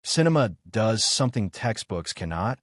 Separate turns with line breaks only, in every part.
Cinema does something textbooks cannot.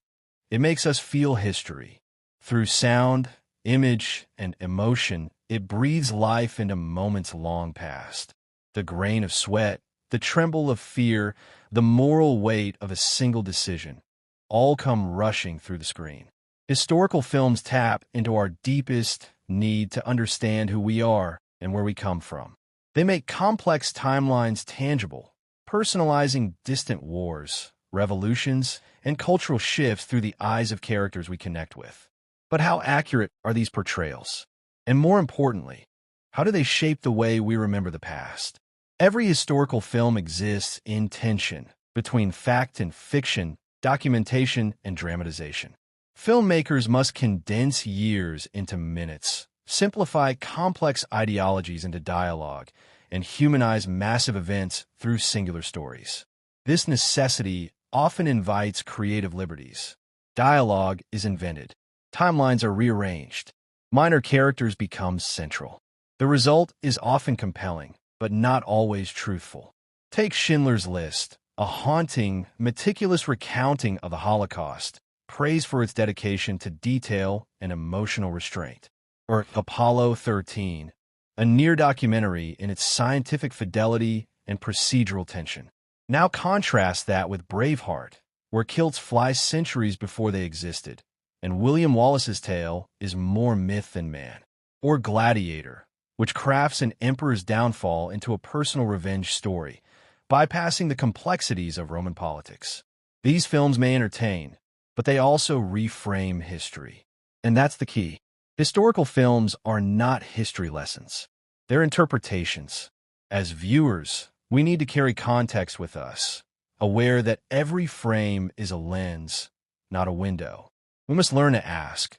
It makes us feel history. Through sound, image, and emotion, it breathes life into moments long past. The grain of sweat, the tremble of fear, the moral weight of a single decision, all come rushing through the screen. Historical films tap into our deepest need to understand who we are and where we come from. They make complex timelines tangible, personalizing distant wars, revolutions, and cultural shifts through the eyes of characters we connect with. But how accurate are these portrayals? And more importantly, how do they shape the way we remember the past? Every historical film exists in tension between fact and fiction, documentation and dramatization. Filmmakers must condense years into minutes, simplify complex ideologies into dialogue, and humanize massive events through singular stories. This necessity often invites creative liberties. Dialogue is invented. Timelines are rearranged. Minor characters become central. The result is often compelling, but not always truthful. Take Schindler's List, a haunting, meticulous recounting of the Holocaust, praised for its dedication to detail and emotional restraint. Or Apollo 13, a near documentary in its scientific fidelity and procedural tension. Now contrast that with Braveheart, where kilts fly centuries before they existed, and William Wallace's tale is more myth than man. Or Gladiator, which crafts an emperor's downfall into a personal revenge story, bypassing the complexities of Roman politics. These films may entertain, but they also reframe history. And that's the key. Historical films are not history lessons. They're interpretations. As viewers, we need to carry context with us, aware that every frame is a lens, not a window. We must learn to ask,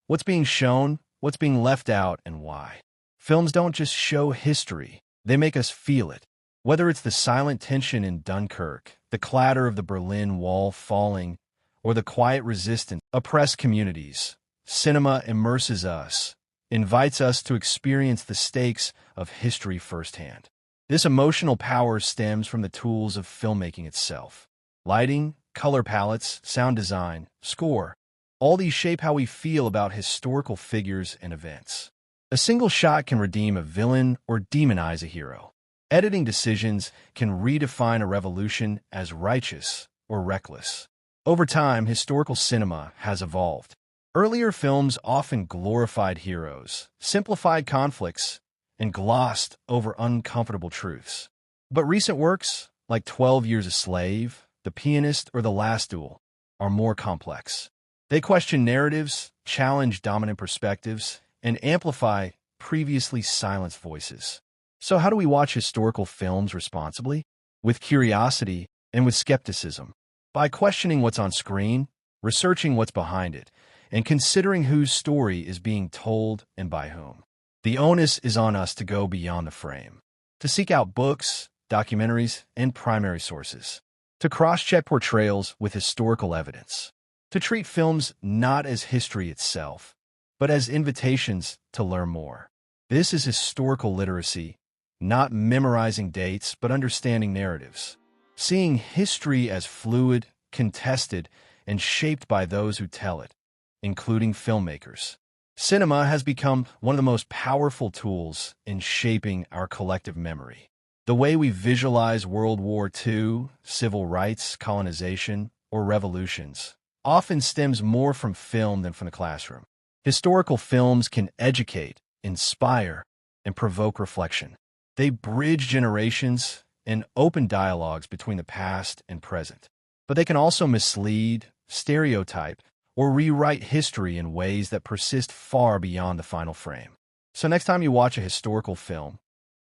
what's being shown, what's being left out, and why? Films don't just show history, they make us feel it. Whether it's the silent tension in Dunkirk, the clatter of the Berlin Wall falling, or the quiet resistance of oppressed communities, cinema immerses us, invites us to experience the stakes of history firsthand. This emotional power stems from the tools of filmmaking itself. Lighting, color palettes, sound design, score, all these shape how we feel about historical figures and events. A single shot can redeem a villain or demonize a hero. Editing decisions can redefine a revolution as righteous or reckless. Over time, historical cinema has evolved. Earlier films often glorified heroes, simplified conflicts, and glossed over uncomfortable truths. But recent works, like 12 Years a Slave, The Pianist, or The Last Duel, are more complex. They question narratives, challenge dominant perspectives, and amplify previously silenced voices. So how do we watch historical films responsibly? With curiosity and with skepticism. By questioning what's on screen, researching what's behind it, and considering whose story is being told and by whom. The onus is on us to go beyond the frame, to seek out books, documentaries, and primary sources, to cross-check portrayals with historical evidence, to treat films not as history itself, but as invitations to learn more. This is historical literacy, not memorizing dates, but understanding narratives, seeing history as fluid, contested, and shaped by those who tell it, including filmmakers. Cinema has become one of the most powerful tools in shaping our collective memory. The way we visualize World War II, civil rights, colonization, or revolutions often stems more from film than from the classroom. Historical films can educate, inspire, and provoke reflection. They bridge generations and open dialogues between the past and present. But they can also mislead, stereotype, or rewrite history in ways that persist far beyond the final frame. So next time you watch a historical film,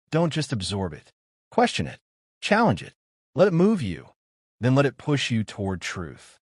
don't just absorb it. Question it. Challenge it. Let it move you. Then let it push you toward truth.